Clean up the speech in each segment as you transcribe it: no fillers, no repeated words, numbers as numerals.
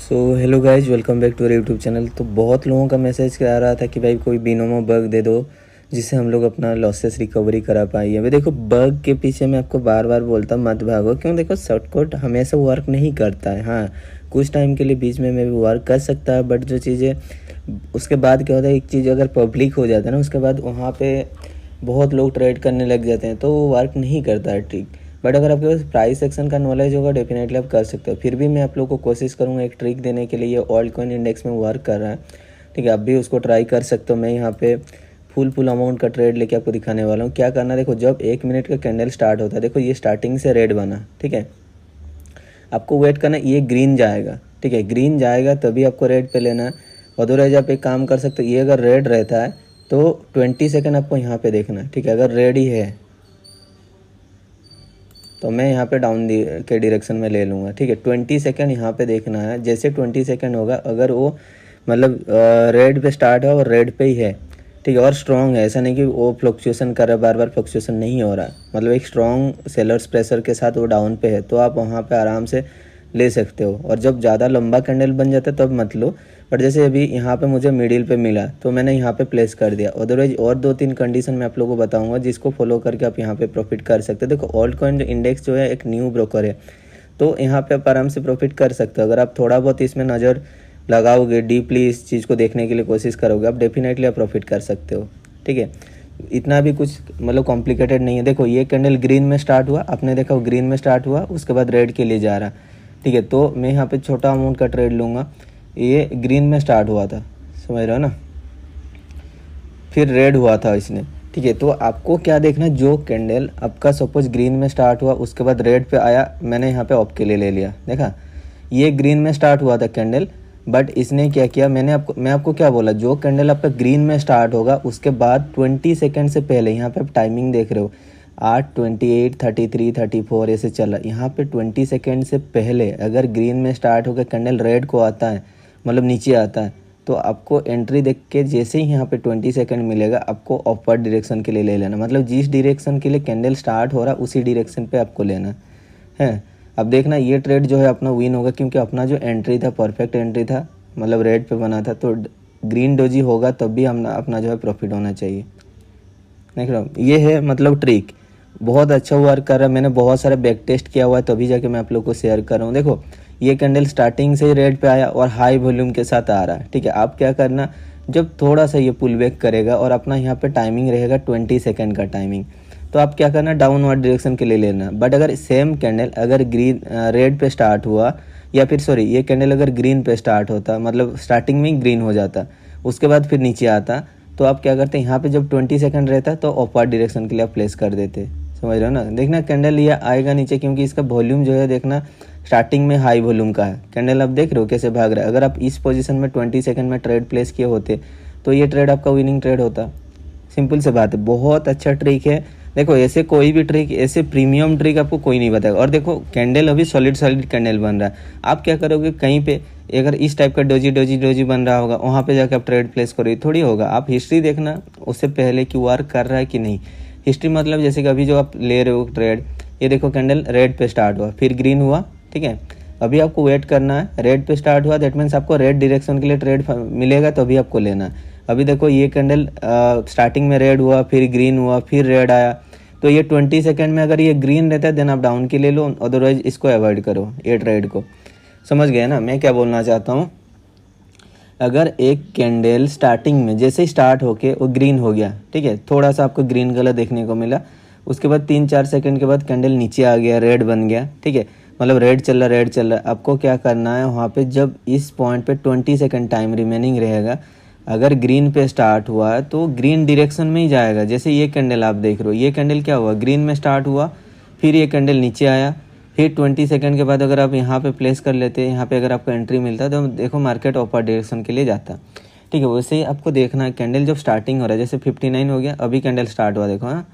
So hello guys, welcome back to our YouTube channel. तो बहुत लोगों का मैसेज आ रहा था कि भाई कोई बिनोमो बग दे दो जिससे हम लोग अपना लॉसेस रिकवरी करा पाइए। अभी देखो, बग के पीछे मैं आपको बार बार बोलता हूँ मत भागो। क्यों? देखो, शॉर्टकट हमेशा वर्क नहीं करता है। हाँ, कुछ टाइम के लिए बीच में भी वर्क कर सकता है, बट जो चीज़ें उसके बाद क्या होता है, एक चीज़ अगर पब्लिक हो जाता है ना, उसके बाद वहाँ पे बहुत लोग ट्रेड करने लग जाते हैं तो वो वर्क नहीं करता है। ठीक, बट अगर आपके पास प्राइस सेक्शन का नॉलेज होगा डेफिनेटली आप कर सकते हो। फिर भी मैं आप लोगों को कोशिश करूँगा एक ट्रिक देने के लिए। ये ऑल्ट कॉइन इंडेक्स में वर्क कर रहा है, ठीक है, आप भी उसको ट्राई कर सकते हो। मैं यहाँ पे फुल अमाउंट का ट्रेड लेके आपको दिखाने वाला हूँ। क्या करना है, देखो, जब 1 मिनट का कैंडल स्टार्ट होता है, देखो ये स्टार्टिंग से रेड बना, ठीक है, आपको वेट करना, ये ग्रीन जाएगा, ठीक है, ग्रीन जाएगा तभी आपको रेड पे लेना है। अदरवाइज आप एक काम कर सकते हो, ये अगर रेड रहता है तो 20 सेकेंड आपको यहाँ पे देखना है, ठीक है। अगर रेड ही है तो मैं यहाँ पे डाउन के डायरेक्शन में ले लूँगा, ठीक है। 20 सेकेंड यहाँ पे देखना है। जैसे 20 सेकेंड होगा, अगर वो मतलब रेड पे स्टार्ट है और रेड पे ही है, ठीक है, और स्ट्रॉन्ग है, ऐसा नहीं कि वो फ्लक्चुएशन कर रहा है, बार बार फ्लक्चुएशन नहीं हो रहा है, मतलब एक स्ट्रॉन्ग सेलर्स प्रेशर के साथ वो डाउन पे है, तो आप वहाँ पे आराम से ले सकते हो। और जब ज़्यादा लंबा कैंडल बन जाता है तब मत लो। बट जैसे अभी यहाँ पे मुझे मिडिल पे मिला तो मैंने यहाँ पे प्लेस कर दिया। अदरवाइज और 2-3 कंडीशन मैं आप लोगों को बताऊंगा जिसको फॉलो करके आप यहाँ पे प्रॉफिट कर सकते हो। देखो, ऑल्ट कॉइन इंडेक्स जो है एक न्यू ब्रोकर है, तो यहाँ पे आप आराम से प्रॉफिट कर सकते हो। अगर आप थोड़ा बहुत इसमें नज़र लगाओगे, डीपली इस चीज़ को देखने के लिए कोशिश करोगे, आप डेफिनेटली आप प्रॉफिट कर सकते हो, ठीक है। इतना भी कुछ मतलब कॉम्प्लिकेटेड नहीं है। देखो, ये कैंडल ग्रीन में स्टार्ट हुआ, आपने देखा ग्रीन में स्टार्ट हुआ, उसके बाद रेड के लिए जा रहा, ठीक है। तो मैं यहाँ पे छोटा अमाउंट का ट्रेड लूँगा। ये ग्रीन में स्टार्ट हुआ था, समझ रहे हो ना, फिर रेड हुआ था इसने, ठीक है। तो आपको क्या देखना, जो कैंडल आपका सपोज ग्रीन में स्टार्ट हुआ उसके बाद रेड पे आया, मैंने यहाँ पे ऑप के लिए ले लिया, देखा ये ग्रीन में स्टार्ट हुआ था कैंडल, बट इसने क्या किया, मैं आपको क्या बोला, जो कैंडल आपका ग्रीन में स्टार्ट होगा उसके बाद 20 सेकेंड से पहले, यहाँ पे आप टाइमिंग देख रहे हो 8:28, 33, 34 ऐसे चला, यहाँ पे 20 सेकेंड से पहले अगर ग्रीन में स्टार्ट होकर कैंडल रेड को आता है, मतलब नीचे आता है, तो आपको एंट्री देख के जैसे ही यहाँ पे 20 सेकंड मिलेगा आपको अपवर्ड डायरेक्शन के लिए ले लेना। मतलब जिस डायरेक्शन के लिए कैंडल स्टार्ट हो रहा है उसी डायरेक्शन पे आपको लेना है। अब देखना, ये ट्रेड जो है अपना विन होगा, क्योंकि अपना जो एंट्री था परफेक्ट एंट्री था, मतलब रेड पे बना था, तो ग्रीन डोजी होगा तब भी हम अपना जो है प्रॉफिट होना चाहिए। देख रहा हूँ, ये है मतलब ट्रिक, बहुत अच्छा वर्क कर रहा है। मैंने बहुत सारे बैक टेस्ट किया हुआ है तभी जाके मैं आप लोग को शेयर कर रहा हूँ। देखो, ये कैंडल स्टार्टिंग से ही रेड पे आया और हाई वॉल्यूम के साथ आ रहा है, ठीक है। आप क्या करना, जब थोड़ा सा ये पुल बैक करेगा और अपना यहाँ पे टाइमिंग रहेगा 20 सेकेंड का टाइमिंग, तो आप क्या करना, डाउनवर्ड डायरेक्शन के लिए लेना। बट अगर सेम कैंडल अगर ग्रीन रेड पे स्टार्ट हुआ, या फिर सॉरी, ये कैंडल अगर ग्रीन पे स्टार्ट होता, मतलब स्टार्टिंग में ही ग्रीन हो जाता, उसके बाद फिर नीचे आता, तो आप क्या करते हैं, यहाँ पे जब 20 सेकंड रहता है तो अपवर्ड डायरेक्शन के लिए आप प्लेस कर देते, समझ रहे हो ना। देखना कैंडल ये आएगा नीचे, क्योंकि इसका वॉल्यूम जो है देखना स्टार्टिंग में हाई वॉल्यूम का है। कैंडल आप देख रहे हो कैसे भाग रहा है। अगर आप इस पोजीशन में 20 सेकंड में ट्रेड प्लेस किए होते तो ये ट्रेड आपका विनिंग ट्रेड होता। सिंपल से बात है, बहुत अच्छा ट्रिक है। देखो, ऐसे कोई भी ट्रिक, ऐसे प्रीमियम ट्रिक आपको कोई नहीं बताएगा। और देखो, कैंडल अभी सॉलिड कैंडल बन रहा है, आप क्या करोगे, कहीं पे अगर इस टाइप का डोजी बन रहा होगा वहाँ पे जाकर आप ट्रेड प्लेस करोगे, थोड़ी होगा। आप हिस्ट्री देखना उससे पहले कि वर्क कर रहा है कि नहीं। हिस्ट्री मतलब जैसे कि अभी जो आप ले रहे हो ट्रेड, ये देखो कैंडल रेड पे स्टार्ट हुआ, फिर ग्रीन हुआ, ठीक है। अभी आपको वेट करना है, रेड पे स्टार्ट हुआ, दैट मीन्स आपको रेड डायरेक्शन के लिए ट्रेड मिलेगा तो अभी आपको लेना है। अभी देखो, ये कैंडल स्टार्टिंग में रेड हुआ, फिर ग्रीन हुआ, फिर रेड आया, तो ये 20 सेकंड में अगर ये ग्रीन रहता है देन आप डाउन के ले लो, अदरवाइज इसको अवॉइड करो, ये ट्रेड को। समझ गए ना मैं क्या बोलना चाहता हूँ। अगर एक कैंडल स्टार्टिंग में जैसे ही स्टार्ट होके वो ग्रीन हो गया, ठीक है, थोड़ा सा आपको ग्रीन कलर देखने को मिला, उसके बाद 3-4 सेकंड के बाद कैंडल नीचे आ गया, रेड बन गया, ठीक है, मतलब रेड चल रहा है, आपको क्या करना है, वहाँ पे जब इस पॉइंट पे 20 सेकंड टाइम रिमेनिंग रहेगा, अगर ग्रीन पे स्टार्ट हुआ है तो ग्रीन डायरेक्शन में ही जाएगा। जैसे ये कैंडल आप देख रहे हो, ये कैंडल क्या हुआ, ग्रीन में स्टार्ट हुआ, फिर ये कैंडल नीचे आया, फिर 20 सेकंड के बाद अगर आप यहाँ पे प्लेस कर लेते हैं, यहाँ पे अगर आपको एंट्री मिलता है तो देखो मार्केट अपर डायरेक्शन के लिए जाता, ठीक है। वैसे ही आपको देखना है, कैंडल जब स्टार्टिंग हो रहा है, जैसे 59 हो गया, अभी कैंडल स्टार्ट हुआ, देखो, हाँ,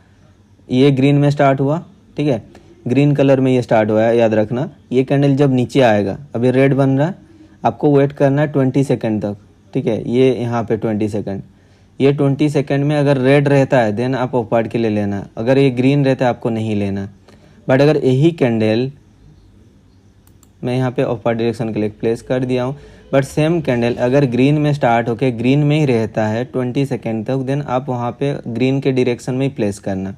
ये ग्रीन में स्टार्ट हुआ, ठीक है, ग्रीन कलर में ये स्टार्ट हुआ है, याद रखना। ये कैंडल जब नीचे आएगा, अभी रेड बन रहा है, आपको वेट करना है 20 सेकेंड तक, ठीक है। ये यहाँ पे 20 सेकेंड, ये 20 सेकेंड में अगर रेड रहता है देन आप अपवर्ड के लिए लेना, अगर ये ग्रीन रहता है आपको नहीं लेना। बट अगर यही कैंडल मैं यहाँ पे अपर डायरेक्शन के लिए प्लेस कर दिया हूँ। बट सेम कैंडल अगर ग्रीन में स्टार्ट होके ग्रीन में ही रहता है 20 सेकेंड तक, देन आप वहाँ पे ग्रीन के डायरेक्शन में ही प्लेस करना।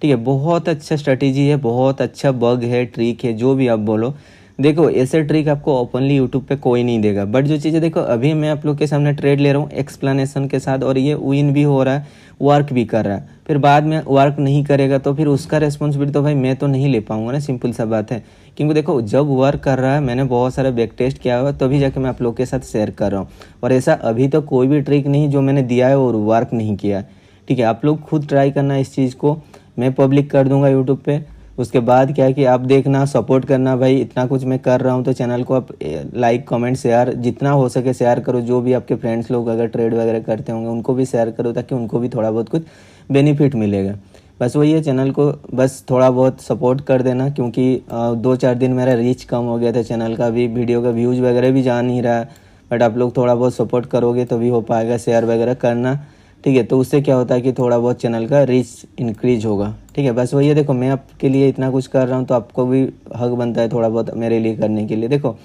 ठीक है, बहुत अच्छा स्ट्रेटेजी है, बहुत अच्छा बग है, ट्रिक है, जो भी आप बोलो। देखो ऐसे ट्रिक आपको ओपनली यूट्यूब पे कोई नहीं देगा। बट जो चीज़ें देखो अभी मैं आप लोग के सामने ट्रेड ले रहा हूँ एक्सप्लेनेशन के साथ, और ये विन भी हो रहा है, वर्क भी कर रहा है। फिर बाद में वर्क नहीं करेगा तो फिर उसका रिस्पॉन्सिबिलिटी तो भाई मैं तो नहीं ले पाऊंगा ना, सिंपल सा बात है। क्योंकि देखो जब वर्क कर रहा है, मैंने बहुत सारा बैक टेस्ट किया हुआ तभी जाके मैं आप लोग के साथ शेयर कर रहा हूँ। और ऐसा अभी तो कोई भी ट्रिक नहीं जो मैंने दिया है और वर्क नहीं किया है। ठीक है, आप लोग खुद ट्राई करना इस चीज़ को, मैं पब्लिक कर दूंगा यूट्यूब पे। उसके बाद क्या है कि आप देखना, सपोर्ट करना। भाई इतना कुछ मैं कर रहा हूँ तो चैनल को आप लाइक कमेंट शेयर जितना हो सके शेयर करो। जो भी आपके फ्रेंड्स लोग अगर ट्रेड वगैरह करते होंगे उनको भी शेयर करो, ताकि उनको भी थोड़ा बहुत कुछ बेनिफिट मिलेगा। बस वही है, चैनल को बस थोड़ा बहुत सपोर्ट कर देना। क्योंकि 2-4 दिन मेरा रीच कम हो गया था चैनल का, भी वीडियो का व्यूज़ वगैरह भी जा नहीं रहा। बट आप लोग थोड़ा बहुत सपोर्ट करोगे तभी हो पाएगा, शेयर वगैरह करना। ठीक है, तो उससे क्या होता है कि थोड़ा बहुत चैनल का रीच इंक्रीज होगा। ठीक है, बस वही है। देखो मैं आपके लिए इतना कुछ कर रहा हूँ तो आपको भी हक बनता है थोड़ा बहुत मेरे लिए करने के लिए। देखो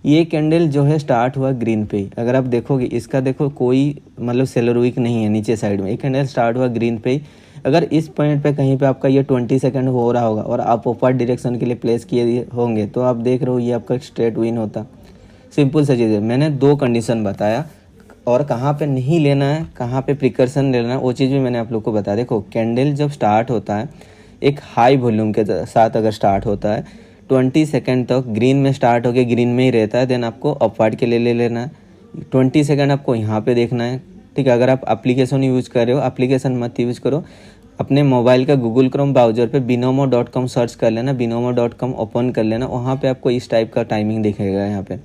ये कैंडल जो है स्टार्ट हुआ ग्रीन पे ही, अगर आप देखोगे इसका देखो कोई मतलब सेलर वीक नहीं है नीचे साइड में। ये कैंडल स्टार्ट हुआ ग्रीन पे ही। अगर इस पॉइंट पे कहीं पे आपका ये 20 सेकंड हो रहा होगा और आप ऊपर डायरेक्शन के लिए प्लेस किए होंगे तो आप देख रहे हो ये आपका स्ट्रेट विन होता। सिंपल सा चीज़ है, मैंने 2 कंडीशन बताया, और कहाँ पे नहीं लेना है, कहाँ पे प्रिकॉशन लेना है, वो चीज़ भी मैंने आप लोग को बताया। देखो कैंडल जब स्टार्ट होता है एक हाई वॉल्यूम के साथ अगर स्टार्ट होता है 20 सेकंड तक ग्रीन में स्टार्ट होकर ग्रीन में ही रहता है, देन आपको अपवर्ड के लिए ले लेना है। 20 सेकंड आपको यहाँ पे देखना है। ठीक है, अगर आप एप्लीकेशन यूज़ कर रहे हो, एप्लीकेशन मत यूज़ करो, अपने मोबाइल का गूगल क्रोम ब्राउज़र पे binomo.com सर्च कर लेना, binomo.com ओपन कर लेना, वहाँ पे आपको इस टाइप का टाइमिंग दिखेगा यहाँ पे।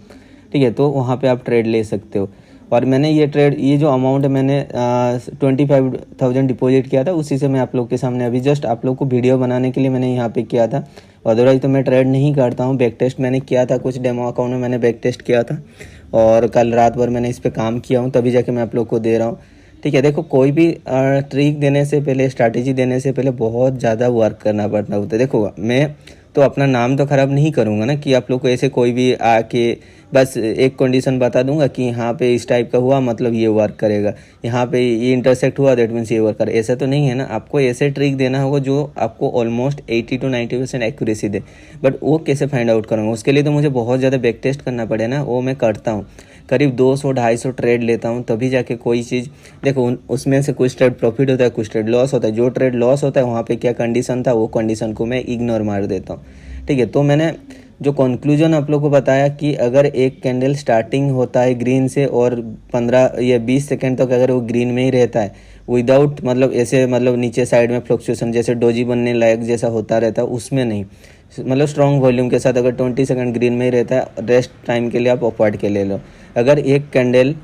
ठीक है, तो वहाँ पे आप ट्रेड ले सकते हो। और मैंने ये ट्रेड, ये जो अमाउंट मैंने 25,000 डिपॉजिट किया था उसी से मैं आप लोग के सामने अभी जस्ट आप लोग को वीडियो बनाने के लिए मैंने यहाँ पे किया था। अदरवाइज तो मैं ट्रेड नहीं करता हूँ। बैक टेस्ट मैंने किया था, कुछ डेमो अकाउंट में मैंने बैक टेस्ट किया था, और कल रात भर मैंने इस पर काम किया हूँ, तभी जाके मैं आप लोग को दे रहा हूँ। ठीक है, देखो कोई भी ट्रिक देने से पहले, स्ट्रैटेजी देने से पहले बहुत ज़्यादा वर्क करना पड़ता होता है। देखो मैं तो अपना नाम तो ख़राब नहीं करूँगा ना कि आप लोग को ऐसे कोई भी आके बस एक कंडीशन बता दूंगा कि यहाँ पे इस टाइप का हुआ मतलब ये वर्क करेगा, यहाँ पे ये इंटरसेक्ट हुआ दैट मीन्स ये वर्क करे। ऐसा तो नहीं है ना, आपको ऐसे ट्रिक देना होगा जो आपको almost 80 to 90% accuracy they. But वो कैसे फाइंड आउट करूँगा, उसके लिए तो मुझे बहुत ज़्यादा बैक टेस्ट करना पड़े ना, वो मैं करता हूँ। करीब 200-250 ट्रेड लेता हूँ तभी जाके कोई चीज़, देखो उसमें से कुछ ट्रेड प्रॉफिट होता है, कुछ ट्रेड लॉस होता है। जो ट्रेड लॉस होता है वहाँ पे क्या कंडीशन था वो कंडीशन को मैं इग्नोर मार देता हूँ। ठीक है, तो मैंने जो कंक्लूजन आप लोग को बताया कि अगर एक कैंडल स्टार्टिंग होता है ग्रीन से और 15 या 20 सेकंड तक अगर वो ग्रीन में ही रहता है विदाउट मतलब ऐसे मतलब नीचे साइड में फ्लक्चुएशन जैसे डोजी बनने लायक जैसा होता रहता है, उसमें नहीं, मतलब स्ट्रॉन्ग वॉल्यूम के साथ अगर 20 सेकंड ग्रीन में ही रहता है, रेस्ट टाइम के लिए आप अपवर्ड के ले लो। अगर एक कैंडल,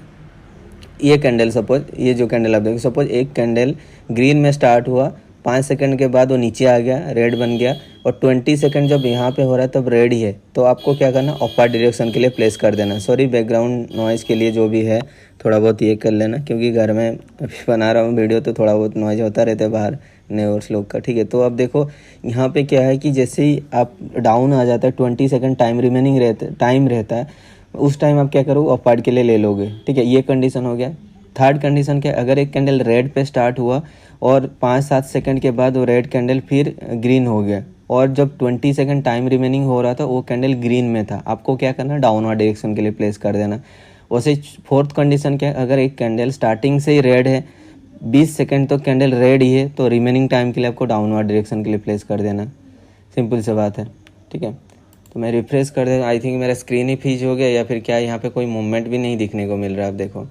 ये कैंडल सपोज, ये जो कैंडल आप देखो, सपोज एक कैंडल ग्रीन में स्टार्ट हुआ, 5 सेकंड के बाद वो नीचे आ गया, रेड बन गया, और 20 सेकंड जब यहाँ पे हो रहा है तब रेड ही है, तो आपको क्या करना, अपवर्ड डायरेक्शन के लिए प्लेस कर देना। सॉरी बैकग्राउंड नॉइज़ के लिए जो भी है थोड़ा बहुत ये कर लेना, क्योंकि घर में अभी बना रहा हूँ वीडियो तो थोड़ा बहुत नॉइज़ होता रहता है बाहर नेबर्स लोग का। ठीक है, तो अब देखो यहाँ पे क्या है कि जैसे ही आप डाउन आ जाता है 20 सेकंड टाइम रहता है, उस टाइम आप क्या करोगे, अपवर्ड के लिए ले लोगे। ठीक है, ये कंडीशन हो गया। थर्ड कंडीशन क्या, अगर एक कैंडल रेड पे स्टार्ट हुआ और 5-7 सेकंड के बाद वो रेड कैंडल फिर ग्रीन हो गया, और जब 20 सेकंड टाइम रिमेनिंग हो रहा था वो कैंडल ग्रीन में था, आपको क्या करना, डाउनवर्ड डायरेक्शन के लिए प्लेस कर देना। वैसे फोर्थ कंडीशन क्या, अगर एक कैंडल स्टार्टिंग से ही रेड है, 20 सेकंड तो कैंडल रेड ही है, तो रिमेनिंग टाइम के लिए आपको डाउनवर्ड डायरेक्शन के लिए प्लेस कर देना। सिंपल सी बात है। ठीक है, तो मैं रिफ्रेश कर देता, आई थिंक मेरा स्क्रीन ही फ्रीज हो गया या फिर क्या, यहाँ पे कोई मूवमेंट भी नहीं दिखने को मिल रहा है। आप देखो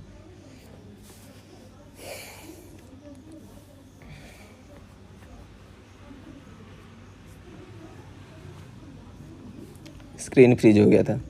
स्क्रीन फ्रीज हो गया था।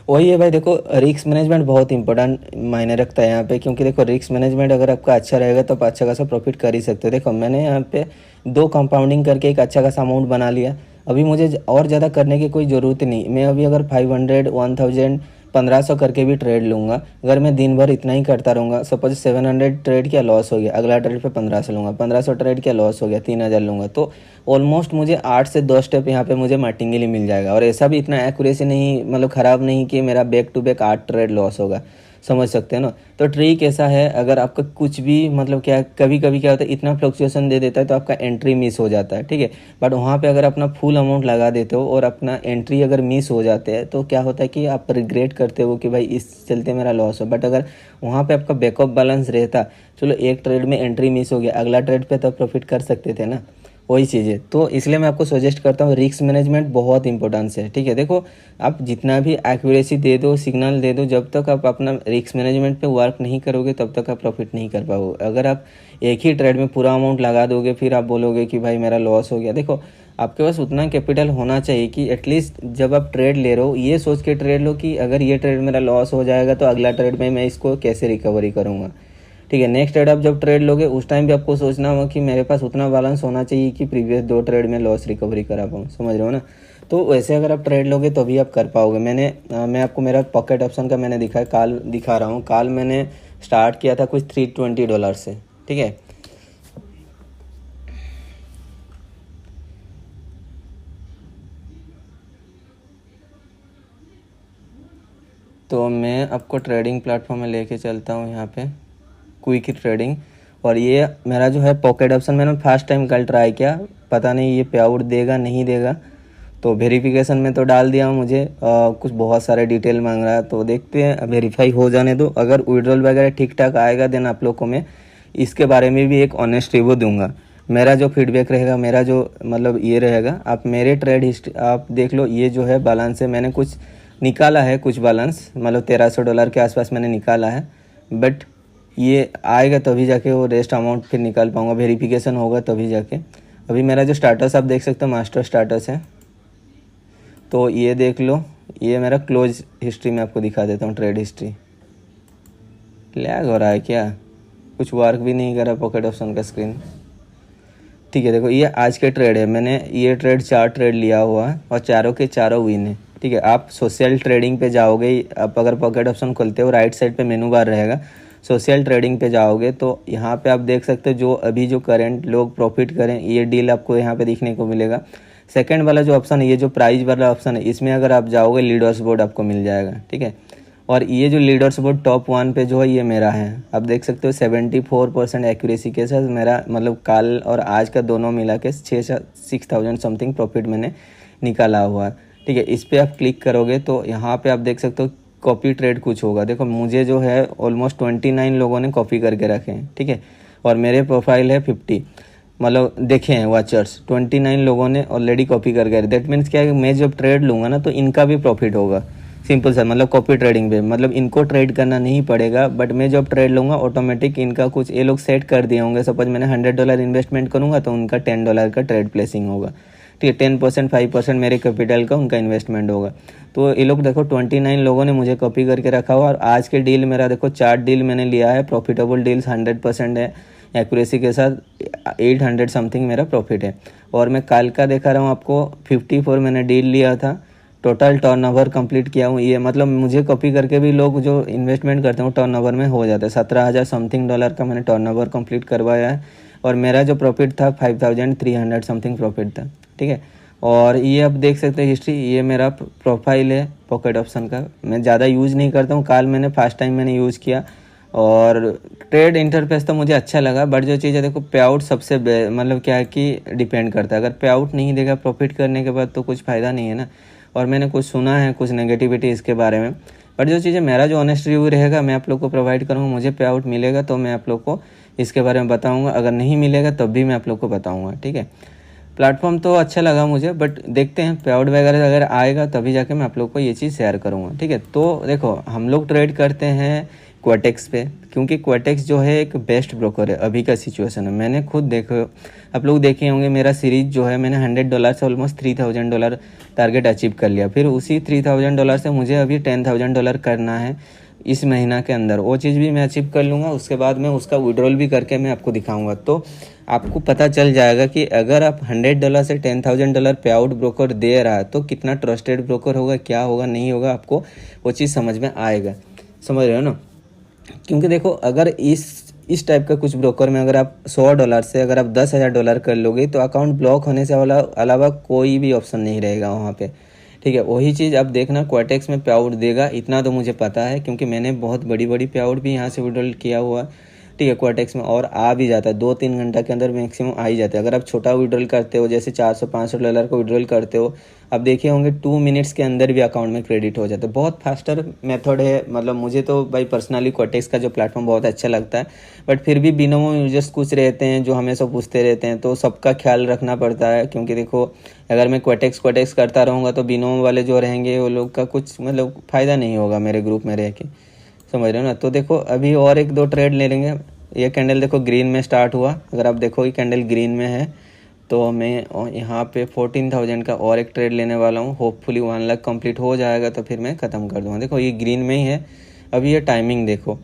वही है भाई, देखो रिस्क मैनेजमेंट बहुत इंपॉर्टेंट मायने रखता है यहाँ पे, क्योंकि देखो रिस्क मैनेजमेंट अगर आपका अच्छा रहेगा तो आप अच्छा खासा प्रॉफिट कर ही सकते हो। देखो मैंने यहाँ पे 2 कंपाउंडिंग करके एक अच्छा खासा अमाउंट बना लिया। अभी मुझे और ज़्यादा करने की कोई ज़रूरत नहीं। मैं अभी अगर 500, 1000 1500 करके भी ट्रेड लूँगा। अगर मैं दिन भर इतना ही करता रहूँगा, सपोज 700 ट्रेड किया लॉस हो गया, अगला ट्रेड पे 1500 लूँगा, 1500 ट्रेड किया लॉस हो गया, 3000 लूँगा, तो ऑलमोस्ट मुझे 8 से 10 स्टेप यहाँ पे मुझे मार्टिंगली मिल जाएगा। और ऐसा भी इतना एक्यूरेसी नहीं, मतलब ख़राब नहीं कि मेरा back to back 8 trade loss होगा, समझ सकते हैं ना। तो ट्रिक ऐसा है, अगर आपका कुछ भी मतलब क्या कभी कभी क्या होता है, इतना फ्लक्चुएशन दे देता है तो आपका एंट्री मिस हो जाता है, ठीक है। बट वहाँ पे अगर अपना फुल अमाउंट लगा देते हो और अपना एंट्री अगर मिस हो जाते हैं तो क्या होता है कि आप रिग्रेट करते हो कि भाई इस चलते मेरा लॉस हो। बट अगर वहाँ पे आपका बैकअप बैलेंस रहता, चलो एक ट्रेड में एंट्री मिस हो गया, अगला ट्रेड पे तो प्रॉफिट कर सकते थे ना, वही चीज़ है। तो इसलिए मैं आपको सजेस्ट करता हूँ, रिस्क मैनेजमेंट बहुत इंपॉर्टेंस है, ठीक है। देखो आप जितना भी एक्यूरेसी दे दो, सिग्नल दे दो, जब तक आप अपना रिस्क मैनेजमेंट पे वर्क नहीं करोगे तब तक आप प्रॉफिट नहीं कर पाओगे। अगर आप एक ही ट्रेड में पूरा अमाउंट लगा दोगे फिर आप बोलोगे कि भाई मेरा लॉस हो गया, देखो आपके पास उतना कैपिटल होना चाहिए कि एटलीस्ट जब आप ट्रेड ले रहे हो ये सोच के ट्रेड लो कि अगर ये ट्रेड मेरा लॉस हो जाएगा तो अगला ट्रेड में मैं इसको कैसे रिकवरी करूँगा, ठीक है। नेक्स्ट ट्रेड आप जब ट्रेड लोगे उस टाइम भी आपको सोचना होगा कि मेरे पास उतना बैलेंस होना चाहिए कि प्रीवियस 2 ट्रेड में लॉस रिकवरी करा पाऊँ, समझ रहे हो ना। तो वैसे अगर आप ट्रेड लोगे तभी आप कर पाओगे। मैं आपको मेरा पॉकेट ऑप्शन का मैंने काल दिखा रहा हूँ। काल मैंने स्टार्ट किया था कुछ $320 से, ठीक है। तो मैं आपको ट्रेडिंग प्लेटफॉर्म में लेके चलता हूँ यहाँ पे, क्विक ट्रेडिंग। और ये मेरा जो है पॉकेट ऑप्शन मैंने फर्स्ट टाइम कल ट्राई किया, पता नहीं ये पे आउट देगा नहीं देगा। तो वेरिफिकेशन में तो डाल दिया मुझे, कुछ बहुत सारे डिटेल मांग रहा है, तो देखते हैं, वेरीफाई हो जाने दो। अगर विड्रॉल वगैरह ठीक ठाक आएगा देन आप लोग को मैं इसके बारे में भी एक ऑनेस्ट रिव्यू दूंगा। मेरा जो फीडबैक रहेगा, मेरा जो मतलब ये रहेगा, आप मेरे ट्रेड हिस्ट्री आप देख लो। ये जो है बैलेंस है, मैंने कुछ निकाला है, कुछ बैलेंस मतलब $1300 के आसपास मैंने निकाला है। बट ये आएगा तभी जाके वो रेस्ट अमाउंट फिर निकाल पाऊँगा, वेरिफिकेशन होगा तभी जाके। अभी मेरा जो स्टाटस आप देख सकते हो मास्टर स्टाटस है, तो ये देख लो। ये मेरा क्लोज हिस्ट्री में आपको दिखा देता हूँ, ट्रेड हिस्ट्री। लैग हो रहा है क्या, कुछ वर्क भी नहीं कर रहा पॉकेट ऑप्शन का स्क्रीन, ठीक है। देखो ये आज के ट्रेड है, मैंने ये ट्रेड 4 ट्रेड लिया हुआ है और चारों के चारों विन है, ठीक है। आप सोशल ट्रेडिंग पे जाओगे, आप अगर पॉकेट ऑप्शन खोलते हो राइट साइड पे मेनू बार रहेगा, सोशल ट्रेडिंग पे जाओगे तो यहाँ पे आप देख सकते हो जो अभी जो करंट लोग प्रॉफिट करें ये डील आपको यहाँ पे देखने को मिलेगा। सेकंड वाला जो ऑप्शन है, ये जो प्राइस वाला ऑप्शन है, इसमें अगर आप जाओगे लीडर्स बोर्ड आपको मिल जाएगा, ठीक है। और ये जो लीडर्स बोर्ड टॉप 1 पे जो है ये मेरा है, आप देख सकते हो 74% एक्यूरेसी के साथ मेरा मतलब कल और आज का दोनों मिला के 6,000 समथिंग प्रॉफिट मैंने निकाला हुआ है, ठीक है। इस पर आप क्लिक करोगे तो यहाँ पे आप देख सकते हो कॉपी ट्रेड कुछ होगा। देखो मुझे जो है ऑलमोस्ट 29 लोगों ने कॉपी करके रखे हैं, ठीक है। और मेरे प्रोफाइल है 50, मतलब देखे हैं वॉचर्स 29 लोगों ने ऑलरेडी कॉपी कर गए। दैट मीन्स क्या है, मैं जब ट्रेड लूँगा ना तो इनका भी प्रॉफिट होगा, सिंपल सा। मतलब कॉपी ट्रेडिंग पे मतलब इनको ट्रेड करना नहीं पड़ेगा, बट मैं जब ट्रेड लूँगा ऑटोमेटिक इनका कुछ ये लोग सेट कर दिए होंगे। सपोज मैंने $100 इन्वेस्टमेंट करूँगा तो उनका $10 का ट्रेड प्लेसिंग होगा, ठीक है। 10% 5% मेरे कैपिटल का उनका इन्वेस्टमेंट होगा। तो ये लोग देखो 29 लोगों ने मुझे कॉपी करके रखा हुआ। और आज के डील मेरा देखो 4 डील मैंने लिया है, प्रॉफिटेबल डील्स 100% है एक्यूरेसी के साथ, 800 समथिंग मेरा प्रॉफिट है। और मैं कल का दिखा रहा हूँ आपको, 54 मैंने डील लिया था, टोटल टर्नओवर कंप्लीट किया हूँ। ये मतलब मुझे कॉपी करके भी लोग जो इन्वेस्टमेंट करते हैं टर्नओवर में हो जाता है। 17,000 समथिंग डॉलर का मैंने टर्नओवर कंप्लीट करवाया है। और मेरा जो प्रॉफिट था 5,300 समथिंग प्रॉफिट था, ठीक है। और ये आप देख सकते हैं हिस्ट्री, ये मेरा प्रोफाइल है पॉकेट ऑप्शन का। मैं ज़्यादा यूज़ नहीं करता हूँ, कल मैंने फर्स्ट टाइम मैंने यूज़ किया। और ट्रेड इंटरफेस तो मुझे अच्छा लगा, बट जो चीज़ है देखो पे आउट सबसे मतलब क्या है कि डिपेंड करता है। अगर पे आउट नहीं देगा प्रॉफिट करने के बाद तो कुछ फ़ायदा नहीं है ना। और मैंने कुछ सुना है कुछ नेगेटिविटी इसके बारे में, बट जो चीज़ें मेरा जो ऑनेस्ट रिव्यू रहेगा मैं आप लोग को प्रोवाइड करूँगा। मुझे पे आउट मिलेगा तो मैं आप लोग को इसके बारे में बताऊँगा, अगर नहीं मिलेगा तब भी मैं आप लोग को बताऊँगा, ठीक है। प्लेटफॉर्म तो अच्छा लगा मुझे, बट देखते हैं पे आउट वगैरह अगर आएगा तभी जाके मैं आप लोग को ये चीज़ शेयर करूँगा, ठीक है। तो देखो हम लोग ट्रेड करते हैं क्वाटेक्स पे, क्योंकि क्वाटेक्स जो है एक बेस्ट ब्रोकर है अभी का सिचुएशन है। मैंने खुद देखो, आप लोग देखे होंगे मेरा सीरीज जो है, मैंने $100 से ऑलमोस्ट $3,000 टारगेट अचीव कर लिया। फिर उसी $3,000 से मुझे अभी $10,000 करना है। इस महीना के अंदर, वो चीज़ भी मैं अचीव कर लूँगा। उसके बाद मैं उसका विड्रॉल भी करके मैं आपको दिखाऊंगा, तो आपको पता चल जाएगा कि अगर आप $100 से $10,000 पे आउट ब्रोकर दे रहा है तो कितना ट्रस्टेड ब्रोकर होगा, क्या होगा, नहीं होगा, आपको वो चीज़ समझ में आएगा। समझ रहे हो ना? क्योंकि देखो, अगर इस टाइप का कुछ ब्रोकर में अगर आप $100 से अगर आप $10,000 कर लोगे तो अकाउंट ब्लॉक होने से अलावा कोई भी ऑप्शन नहीं रहेगा वहाँ पे। ठीक है, वही चीज़ आप देखना क्वाटेक्स में पे आउट देगा, इतना तो मुझे पता है क्योंकि मैंने बहुत बड़ी बड़ी पे आउट भी यहाँ से विड्रॉल किया हुआ। ठीक है, क्वाटेक्स में और आ भी जाता है, 2-3 घंटा के अंदर मैक्सिमम आ ही जाता है। अगर आप छोटा विड्रॉल करते हो, जैसे $400-500 का विड्रॉल करते हो, आप देखे होंगे 2 मिनट्स के अंदर भी अकाउंट में क्रेडिट हो जाता है। बहुत फास्टर मेथड है, मतलब मुझे तो भाई पर्सनली क्वाटेक्स का जो प्लेटफॉर्म बहुत अच्छा लगता है। बट फिर भी बिनोमो यूजर्स कुछ रहते हैं जो हमेशा पूछते रहते हैं, तो सबका ख्याल रखना पड़ता है। क्योंकि देखो, अगर मैं क्वाटेक्स करता रहूँगा तो बिनोमो वाले जो रहेंगे वो लोग का कुछ मतलब फ़ायदा नहीं होगा मेरे ग्रुप में रह के। समझ रहे हो ना? तो देखो, अभी और 1-2 ट्रेड ले लेंगे। ये कैंडल देखो ग्रीन में स्टार्ट हुआ, अगर आप देखो ये कैंडल ग्रीन में है तो मैं यहाँ पे 14,000 का और एक ट्रेड लेने वाला हूँ। होपफुली 1 लाख कंप्लीट हो जाएगा तो फिर मैं ख़त्म कर दूँगा। देखो ये ग्रीन में ही है। अभी ये टाइमिंग देखो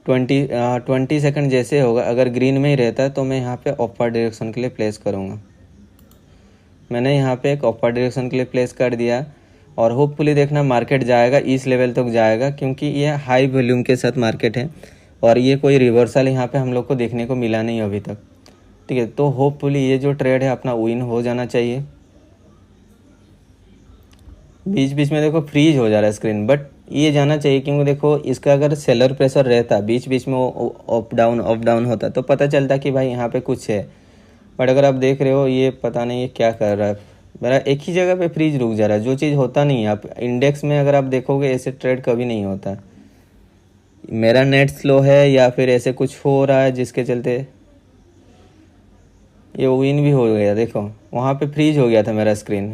20 सेकंड जैसे होगा, अगर ग्रीन में ही रहता है तो मैं यहाँ पे अपर डायरेक्शन के लिए प्लेस करूँगा। मैंने यहाँ पे एक अपर डायरेक्शन के लिए प्लेस कर दिया और होपफुली देखना मार्केट जाएगा, इस लेवल तक जाएगा क्योंकि ये हाई वॉल्यूम के साथ मार्केट है और ये कोई रिवर्सल यहाँ पे हम लोग को देखने को मिला नहीं अभी तक। ठीक है, तो होपफुली ये जो ट्रेड है अपना विन हो जाना चाहिए। बीच बीच में देखो फ्रीज हो जा रहा है स्क्रीन, बट ये जाना चाहिए क्योंकि देखो इसका अगर सेलर प्रेशर रहता, बीच बीच में वो अप डाउन होता तो पता चलता कि भाई यहाँ पे कुछ है। बट अगर आप देख रहे हो ये पता नहीं ये क्या कर रहा है, मेरा एक ही जगह पे फ्रीज रुक जा रहा है, जो चीज़ होता नहीं है। आप इंडेक्स में अगर आप देखोगे ऐसे ट्रेड कभी नहीं होता। मेरा नेट स्लो है या फिर ऐसे कुछ हो रहा है जिसके चलते ये विन भी हो गया। देखो वहाँ पे फ्रीज हो गया था मेरा स्क्रीन।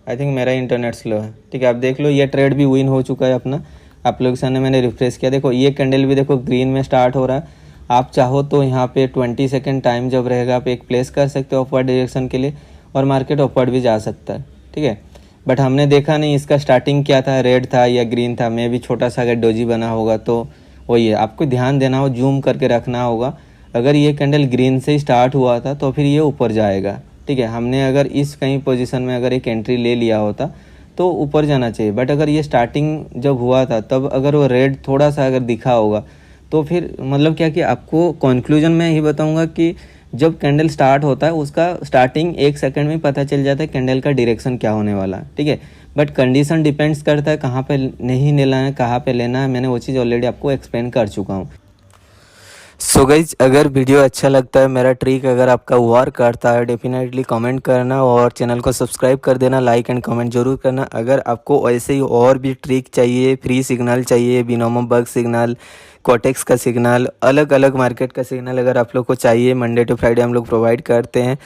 आई थिंक मेरा इंटरनेट स्लो है। ठीक है, आप देख लो ये ट्रेड भी विन हो चुका है अपना। आप लोग के सामने मैंने रिफ्रेश किया, देखो ये कैंडल भी देखो ग्रीन में स्टार्ट हो रहा है। आप चाहो तो यहाँ पे 20 सेकेंड टाइम जब रहेगा आप एक प्लेस कर सकते हो अपवर्ड डायरेक्शन के लिए और मार्केट अपवर्ड भी जा सकता है। ठीक है, बट हमने देखा नहीं इसका स्टार्टिंग क्या था, रेड था या ग्रीन था। मैं भी छोटा सा अगर डोजी बना होगा तो वही है, आपको ध्यान देना हो, जूम करके रखना होगा। अगर ये कैंडल ग्रीन से स्टार्ट हुआ था तो फिर ये ऊपर जाएगा। ठीक है, हमने अगर इस कहीं पोजीशन में अगर एक एंट्री ले लिया होता तो ऊपर जाना चाहिए। बट अगर ये स्टार्टिंग जब हुआ था तब अगर वो रेड थोड़ा सा अगर दिखा होगा तो फिर मतलब क्या कि आपको कंक्लूजन में ही बताऊंगा कि जब कैंडल स्टार्ट होता है उसका स्टार्टिंग 1 सेकंड में पता चल जाता है कैंडल का डायरेक्शन क्या होने वाला है। ठीक है, बट कंडीशन डिपेंड्स करता है कहाँ पे नहीं लेना है, कहाँ पे लेना है। मैंने वो चीज़ ऑलरेडी आपको एक्सप्लेन कर चुका हूँ। सो गाइज, अगर वीडियो अच्छा लगता है, मेरा ट्रिक अगर आपका वर्क करता है, डेफिनेटली कमेंट करना और चैनल को सब्सक्राइब कर देना, लाइक एंड कमेंट जरूर करना। अगर आपको ऐसे ही और भी ट्रिक चाहिए, फ्री सिग्नल चाहिए, बिनोमो बग सिग्नल, क्वाटेक्स का सिग्नल, अलग अलग मार्केट का सिग्नल अगर आप लोग को चाहिए, मंडे टू फ्राइडे हम लोग प्रोवाइड करते हैं।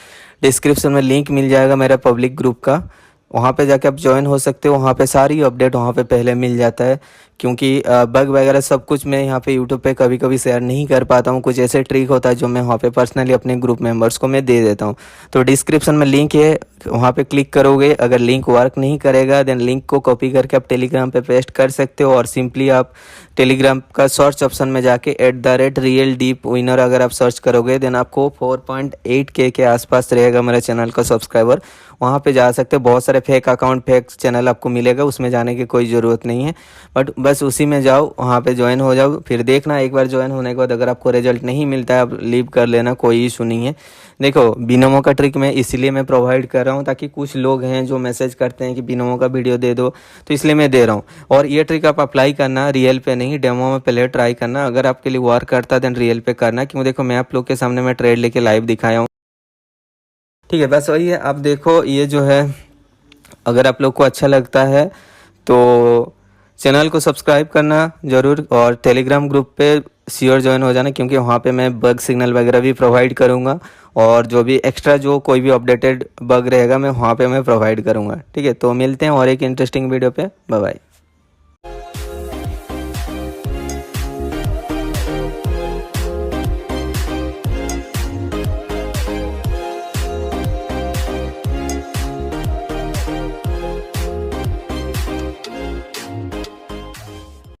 डिस्क्रिप्शन में लिंक मिल जाएगा मेरा पब्लिक ग्रुप का, वहाँ पे जाके आप ज्वाइन हो सकते हो। वहाँ पे सारी अपडेट वहाँ पे पहले मिल जाता है क्योंकि बग वगैरह सब कुछ मैं यहाँ पे यूट्यूब पे कभी कभी शेयर नहीं कर पाता हूँ। कुछ ऐसे ट्रिक होता है जो मैं वहाँ पे पर्सनली अपने ग्रुप मेंबर्स को मैं दे देता हूँ। तो डिस्क्रिप्शन में लिंक है, वहाँ पे क्लिक करोगे। अगर लिंक वर्क नहीं करेगा देन लिंक को कॉपी करके आप टेलीग्राम पे पेस्ट कर सकते हो और सिंपली आप टेलीग्राम का सर्च ऑप्शन में जाके @RealDeepWinner अगर आप सर्च करोगे देन आपको 4.8K के आसपास रहेगा मेरा चैनल का सब्सक्राइबर। वहाँ पे जा सकते हो। बहुत सारे फेक अकाउंट, फेक चैनल आपको मिलेगा, उसमें जाने की कोई ज़रूरत नहीं है। बट बस उसी में जाओ, वहाँ पे ज्वाइन हो जाओ। फिर देखना एक बार ज्वाइन होने के बाद अगर आपको रिजल्ट नहीं मिलता है आप लीव कर लेना, कोई इशू नहीं है। देखो बिनोमो का ट्रिक मैं इसलिए मैं प्रोवाइड कर रहा हूँ ताकि कुछ लोग हैं जो मैसेज करते हैं कि बिनोमो का वीडियो दे दो, तो इसलिए मैं दे रहा हूँ। और ये ट्रिक आप अप्लाई करना रियल पे नहीं, डेमो में पहले ट्राई करना। अगर आपके लिए वर्क करता है देन रियल पे करना, क्योंकि देखो मैं आप लोग के सामने मैं ट्रेड लेके लाइव दिखाया हूँ। ठीक है, बस वही है। आप देखो ये जो है, अगर आप लोग को अच्छा लगता है तो चैनल को सब्सक्राइब करना ज़रूर और टेलीग्राम ग्रुप पे श्योर ज्वाइन हो जाना, क्योंकि वहाँ पे मैं बग सिग्नल वगैरह भी प्रोवाइड करूँगा और जो भी एक्स्ट्रा जो कोई भी अपडेटेड बग रहेगा मैं वहाँ पे मैं प्रोवाइड करूँगा। ठीक है, तो मिलते हैं और एक इंटरेस्टिंग वीडियो पे। Bye bye.